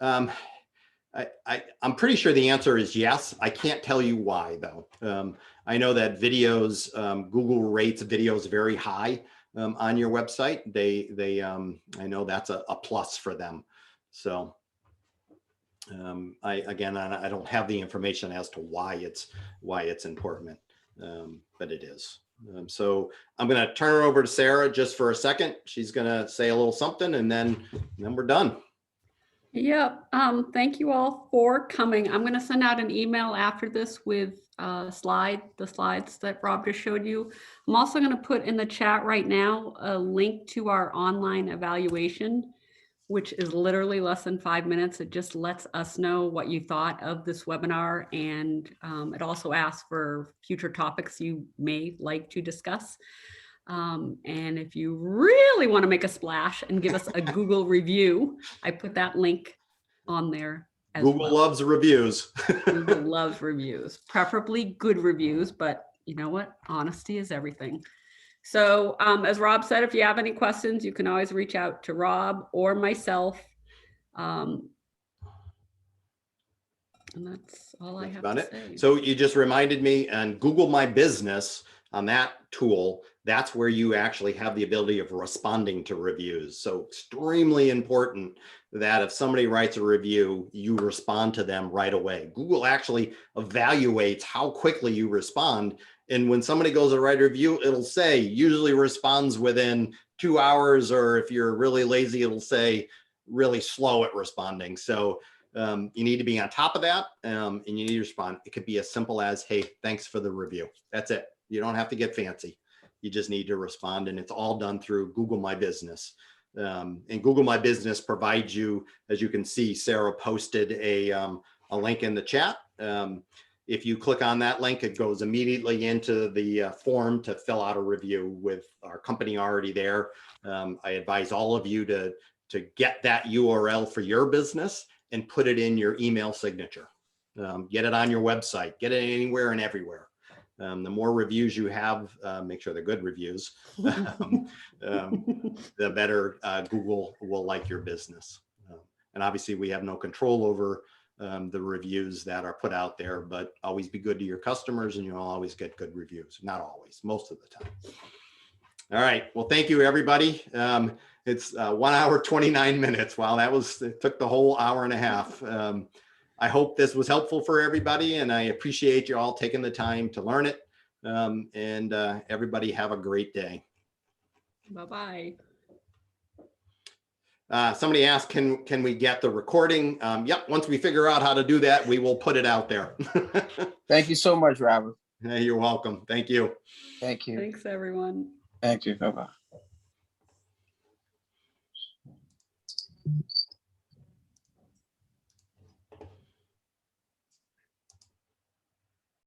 I'm pretty sure the answer is yes. I can't tell you why though. I know that videos, Google rates videos very high on your website. I know that's a plus for them. So I don't have the information as to why it's important, but it is. So I'm going to turn it over to Sarah just for a second. She's going to say a little something, and then we're done. Yep. Thank you all for coming. I'm going to send out an email after this with the slides that Rob just showed you. I'm also going to put in the chat right now a link to our online evaluation, which is literally less than 5 minutes. It just lets us know what you thought of this webinar, and it also asks for future topics you may like to discuss. And if you really want to make a splash and give us a Google review, I put that link on there as Google well. loves reviews. Google loves reviews, preferably good reviews, but you know what? Honesty is everything. So as Rob said, if you have any questions, you can always reach out to Rob or myself. And that's all I have About to it. say. So you just reminded me, and Google My Business, on that tool, that's where you actually have the ability of responding to reviews. So extremely important that if somebody writes a review, you respond to them right away. Google actually evaluates how quickly you respond. And when somebody goes to write a review, it'll say usually responds within 2 hours, or if you're really lazy, it'll say really slow at responding. So you need to be on top of that, and you need to respond. It could be as simple as, hey, thanks for the review. That's it. You don't have to get fancy. You just need to respond, and it's all done through Google My Business. And Google My Business provides you, as you can see, Sarah posted a link in the chat. If you click on that link, it goes immediately into the form to fill out a review with our company already there. I advise all of you to get that URL for your business and put it in your email signature. Get it on your website, get it anywhere and everywhere. The more reviews you have, make sure they're good reviews, the better Google will like your business. And obviously we have no control over the reviews that are put out there, but always be good to your customers and you'll always get good reviews. Not always, most of the time. All right, well, thank you, everybody. It's 1 hour, 29 minutes. Wow, it took the whole hour and a half. I hope this was helpful for everybody, and I appreciate you all taking the time to learn it. And everybody have a great day. Bye-bye. Somebody asked, can we get the recording? Yep, once we figure out how to do that, we will put it out there. Thank you so much, Robert. Hey, you're welcome. Thank you. Thank you. Thanks, everyone. Thank you. Bye-bye.